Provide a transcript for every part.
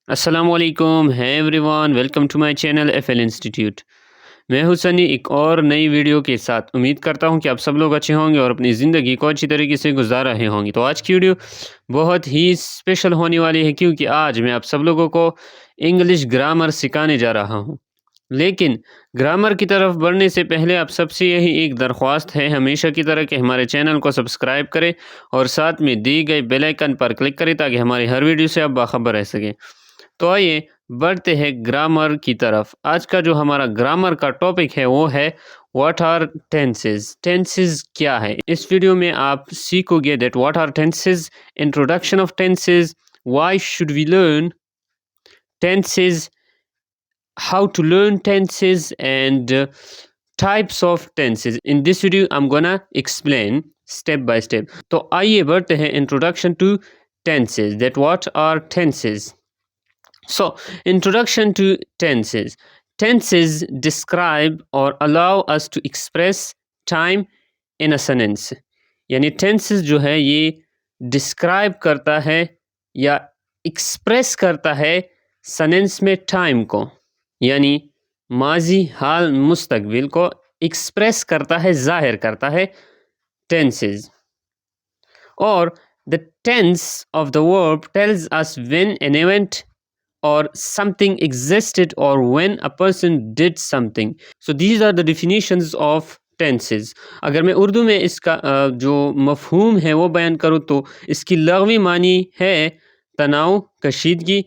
अस्सलामुअलैकुम hi everyone, welcome to my channel FL institute. मैं हूं सनी एक और नई वीडियो के साथ। उम्मीद करता हूं कि आप सब लोग अच्छे होंगे और अपनी ज़िंदगी को अच्छी तरीके से गुजार रहे होंगे। तो आज की वीडियो बहुत ही स्पेशल होने वाली है, क्योंकि आज मैं आप सब लोगों को इंग्लिश ग्रामर सिखाने जा रहा हूं। लेकिन ग्रामर की तरफ बढ़ने से पहले आप सबसे यही एक दरख्वास्त है, हमेशा की तरह कि हमारे चैनल को सब्सक्राइब करें और साथ में दी गई बेल आइकन पर क्लिक करें, ताकि हमारी हर वीडियो से आप बाखबर रह सकें। तो आइए बढ़ते हैं ग्रामर की तरफ। आज का जो हमारा ग्रामर का टॉपिक है वो है व्हाट आर टेंसेस। टेंसेस क्या है? इस वीडियो में आप सीखोगे that what are tenses, introduction of tenses, why should we learn tenses, how to learn tenses, and types of tenses. In this video I'm gonna explain step by step. तो आइए बढ़ते हैं introduction to tenses, that what are tenses. So introduction to tenses. Tenses describe or allow us to express time in a sentence. यानी tenses जो है ये describe करता है या express करता है sentence में time को, यानी माजी हाल मुस्तकबिल को एक्सप्रेस करता है, जाहिर करता है टेंसेस। और the tense of the verb tells us when an event or something existed or when a person did something. So these are the definitions of tenses. अगर मैं उर्दू में इसका जो मफहूम है वो बयान करूँ तो इसकी लग़वी मानी है तनाव, कशीदगी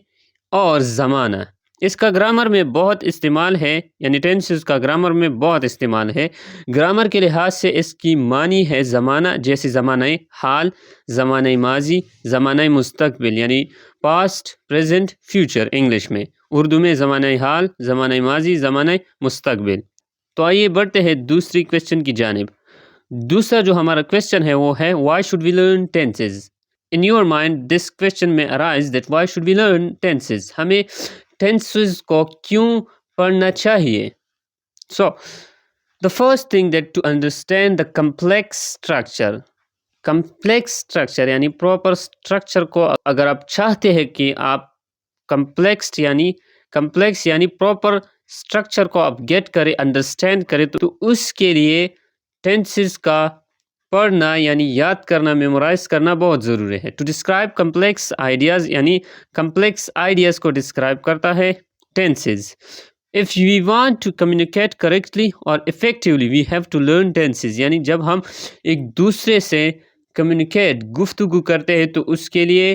और ज़माना। इसका ग्रामर में बहुत इस्तेमाल है, यानी टेंसेस का ग्रामर में बहुत इस्तेमाल है। ग्रामर के लिहाज से इसकी मानी है ज़माना, जैसे ज़माना हाल, ज़माना माजी, ज़माना मुस्तकबिल, यानी पास्ट, प्रेजेंट, फ्यूचर इंग्लिश में। उर्दू में ज़माना हाल, ज़माना माजी, ज़माना मुस्तकबिल। तो आइए बढ़ते हैं दूसरी क्वेश्चन की जानिब। दूसरा जो हमारा क्वेश्चन है वो है why should we learn tenses. In your mind this question में arise that why should we learn tenses, हमें टेंसेस को क्यों पढ़ना चाहिए। So the first thing that to understand the complex structure यानी प्रॉपर स्ट्रक्चर को अगर आप चाहते हैं कि आप कम्प्लेक्स यानी प्रॉपर स्ट्रक्चर को आप गेट करें, अंडरस्टैंड करें, तो उसके लिए टेंसेस का पढ़ना यानी याद करना, मेमोराइज करना बहुत ज़रूरी है। टू डिस्क्राइब कम्प्लेक्स आइडियाज़, यानी कम्प्लेक्स आइडियाज़ को डिस्क्राइब करता है tenses. If we want to communicate correctly और effectively we have to learn tenses, यानी जब हम एक दूसरे से कम्युनिकेट, गुफ्तगू करते हैं, तो उसके लिए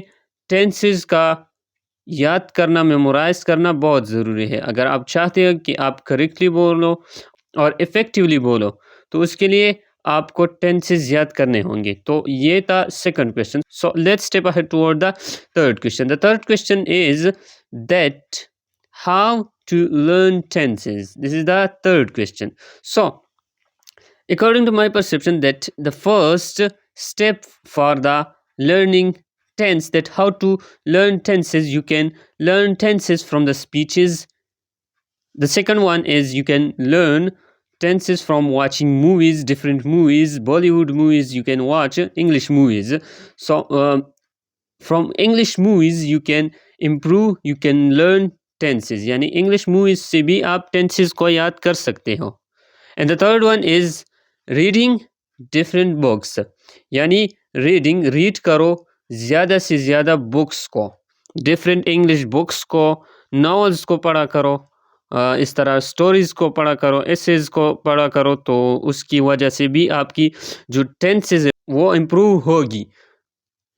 टेंसेस का याद करना, मेमोराइज करना बहुत ज़रूरी है। अगर आप चाहते हो कि आप करेक्टली बोलो और इफ़ेक्टिवली बोलो, तो उसके लिए आपको टेंसेस याद करने होंगे। तो ये था second question. So let's step ahead toward the third question. The third question is that how to learn tenses. This is the third question. So according to my perception, that the first step for the learning tense, that how to learn tenses, you can learn tenses from the speeches. The second one is you can learn tenses from watching movies, different movies, Bollywood movies, you can watch English movies. So from English movies you can improve, you can learn tenses, यानी English movies से भी आप tenses को याद कर सकते हो। And the third one is reading different books, यानी रीड करो ज़्यादा से ज़्यादा बुक्स को, डिफरेंट इंग्लिश बुक्स को, नॉवेल्स को पढ़ा करो, इस तरह स्टोरीज़ को पढ़ा करो, एसेज को पढ़ा करो, तो उसकी वजह से भी आपकी जो टेंसेस है वो इम्प्रूव होगी।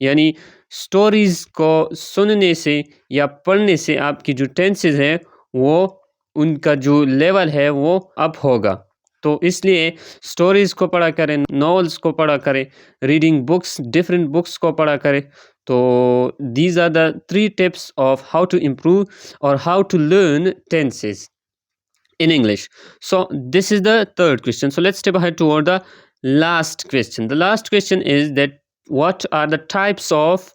यानी स्टोरीज़ को सुनने से या पढ़ने से आपकी जो टेंसेस है वो उनका जो लेवल है वो अप होगा। तो इसलिए स्टोरीज़ को पढ़ा करें, नॉवेल्स को पढ़ा करें, रीडिंग बुक्स, डिफरेंट बुक्स को पढ़ा करें। तो these are the 3 tips of how to improve और how to learn tenses in English. So this is the third question. So let's step ahead toward the last question. The last question is that what are the types of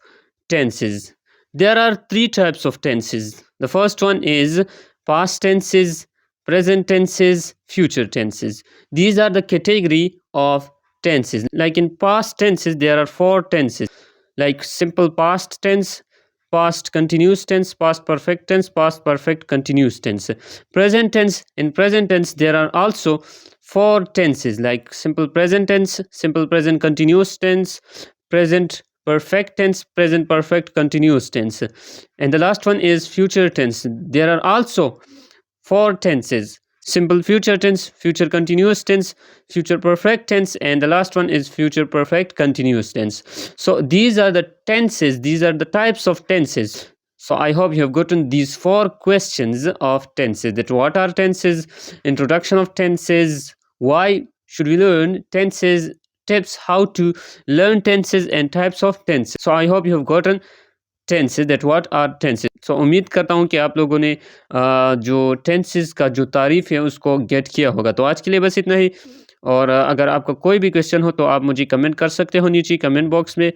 tenses? There are 3 types of tenses. The first one is past tenses, present tenses, future tenses. These are the category of tenses. Like in past tenses there are 4 tenses, like simple past tense, past continuous tense, past perfect tense, past perfect continuous tense. Present tense, in present tense there are also four tenses like simple present tense, simple present continuous tense, present perfect tense, present perfect continuous tense, and the last one is future tense. There are also four tenses: simple future tense, future continuous tense, future perfect tense, and the last one is future perfect continuous tense. So these are the tenses, these are the types of tenses. So I hope you have gotten these four questions of tenses: that what are tenses, introduction of tenses, why should we learn tenses, tips how to learn tenses, and types of tenses. So I hope you have gotten tenses that what are tenses. So उम्मीद करता हूँ कि आप लोगों ने जो tenses का जो तारीफ़ है उसको गेट किया होगा। तो आज के लिए बस इतना ही, और अगर आपका कोई भी क्वेश्चन हो तो आप मुझे कमेंट कर सकते हो नीचे कमेंट बॉक्स में।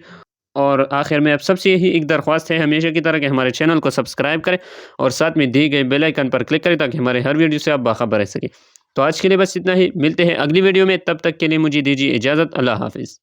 और आखिर में आप सबसे यही एक दरख्वास्त है हमेशा की तरह कि हमारे चैनल को सब्सक्राइब करें और साथ में दिए गए बेल आइकन पर क्लिक करें ताकि हमारे हर वीडियो से आप बाखबर रह सकें। तो आज के लिए बस इतना ही, मिलते हैं अगली वीडियो में, तब तक के लिए मुझे दीजिए इजाज़त। अल्लाह हाफ़िज़।